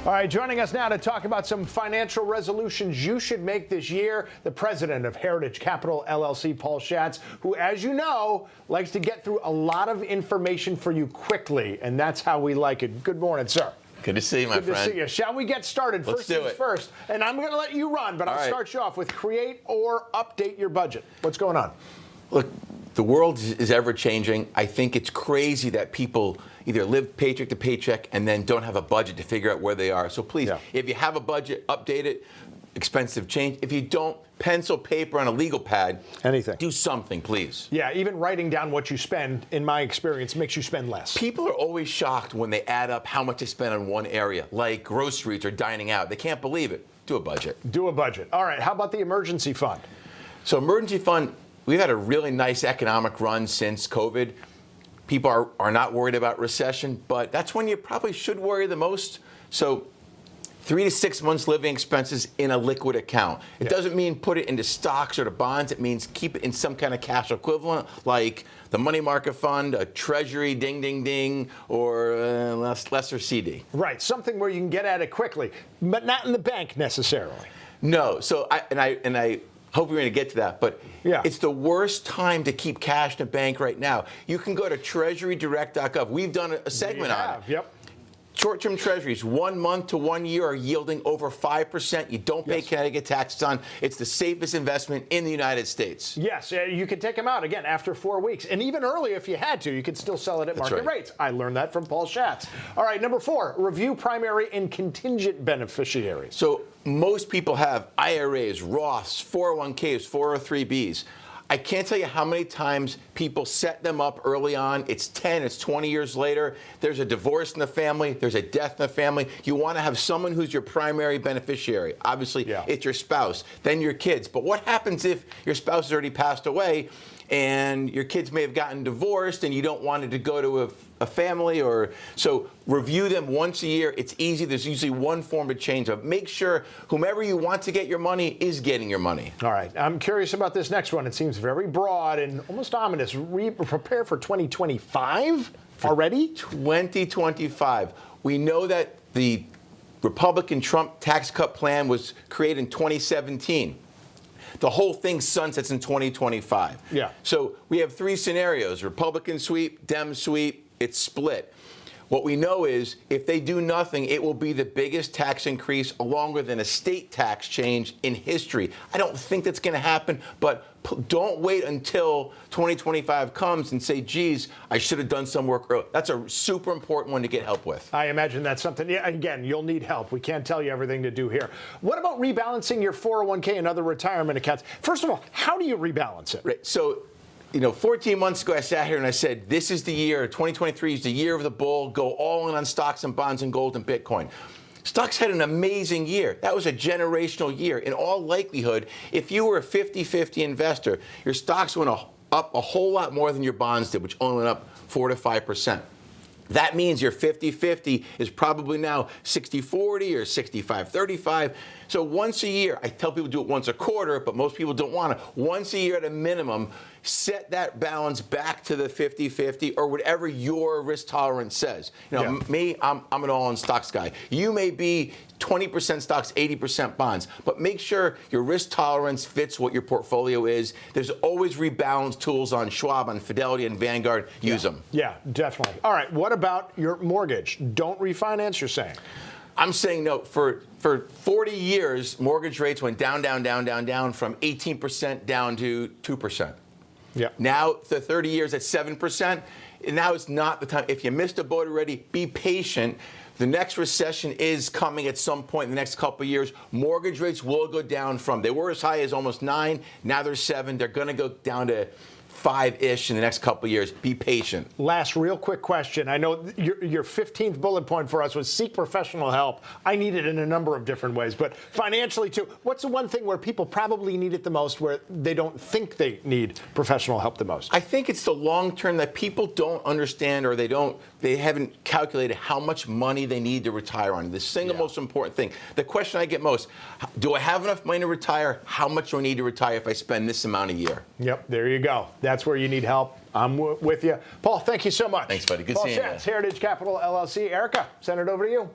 All right, joining us now to talk about some financial resolutions you should make this year, the president of Heritage Capital LLC, Paul Schatz, who, as you know, likes to get through a lot of information for you quickly, and that's how we like it. Good morning, sir. Good to see you, my friend. Good to see you. Shall we get started? Let's First do things it. first, and I'm going to let you run, but I'll start you off with create or update your budget. What's going on? Look, the world is ever changing. I think it's crazy that people either live paycheck to paycheck and then don't have a budget to figure out where they are. So please, if you have a budget, update it. Expensive change. If you don't, pencil, paper, on a legal pad. Anything. Do something, please. Yeah, even writing down what you spend, in my experience, makes you spend less. People are always shocked when they add up how much they spend on one area, like groceries or dining out. They can't believe it. Do a budget. Do a budget. All right, how about the emergency fund? So emergency fund, we've had a really nice economic run since COVID. People are not worried about recession, but that's when you probably should worry the most. So 3 to 6 months living expenses in a liquid account. It doesn't mean put it into stocks or to bonds. It means keep it in some kind of cash equivalent, like the money market fund, a treasury, ding, ding, ding, or lesser CD. Right, something where you can get at it quickly, but not in the bank necessarily. No, so I hope we're going to get to that, but it's the worst time to keep cash in a bank right now. You can go to treasurydirect.gov. We've done a segment on it. Yep. Short-term treasuries, 1 month to 1 year, are yielding over 5%. You don't pay Connecticut taxes on. It's the safest investment in the United States. Yes, you could take them out again after 4 weeks. And even earlier, if you had to, you could still sell it at market rates. I learned that from Paul Schatz. All right, number 4, review primary and contingent beneficiaries. So most people have IRAs, Roths, 401ks, 403bs. I can't tell you how many times people set them up early on. It's 10, it's 20 years later. There's a divorce in the family. There's a death in the family. You want to have someone who's your primary beneficiary. Obviously, it's your spouse, then your kids. But what happens if your spouse has already passed away and your kids may have gotten divorced and you don't want it to go to a family? So review them once a year. It's easy. There's usually one form of change. But make sure whomever you want to get your money is getting your money. All right. I'm curious about this next one. It seems very broad and almost ominous. Prepare for 2025 already? 2025. We know that the Republican Trump tax cut plan was created in 2017. The whole thing sunsets in 2025. Yeah. So we have 3 scenarios: Republican sweep, Dem sweep. It's split. What we know is if they do nothing, it will be the biggest tax increase along with an estate tax change in history. I don't think that's going to happen, but don't wait until 2025 comes and say, geez, I should have done some work early. That's a super important one to get help with. I imagine that's something, again, you'll need help. We can't tell you everything to do here. What about rebalancing your 401k and other retirement accounts? First of all, how do you rebalance it? Right. So, 14 months ago, I sat here and I said, this is the year, 2023 is the year of the bull. Go all in on stocks and bonds and gold and Bitcoin. Stocks had an amazing year. That was a generational year. In all likelihood, if you were a 50-50 investor, your stocks went up a whole lot more than your bonds did, which only went up 4 to 5%. That means your 50-50 is probably now 60-40 or 65-35. So once a year, I tell people to do it once a quarter, but most people don't want to. Once a year at a minimum, set that balance back to the 50-50 or whatever your risk tolerance says. Me, I'm an all-in stocks guy. You may be 20% stocks, 80% bonds, but make sure your risk tolerance fits what your portfolio is. There's always rebalance tools on Schwab, on Fidelity, and Vanguard. Use them. Yeah, definitely. All right, what about your mortgage? Don't refinance, you're saying? I'm saying no. For 40 years, mortgage rates went down from 18% down to 2%. Yeah. Now, the 30 years at 7%, and now it's not the time. If you missed a boat already, be patient. The next recession is coming at some point in the next couple of years. Mortgage rates will go down they were as high as almost 9, now they're 7. They're going to go down to 5-ish in the next couple of years. Be patient. Last real quick question. I know your 15th bullet point for us was seek professional help. I need it in a number of different ways, but financially too. What's the one thing where people probably need it the most, where they don't think they need professional help the most? I think it's the long term that people don't understand, or they haven't calculated how much money they need to retire on. The single most important thing. The question I get most: do I have enough money to retire? How much do I need to retire if I spend this amount a year? Yep, there you go. That's where you need help. I'm with you. Paul, thank you so much. Thanks, buddy. Good Paul seeing you. Schatz, Heritage Capital LLC. Erica, send it over to you.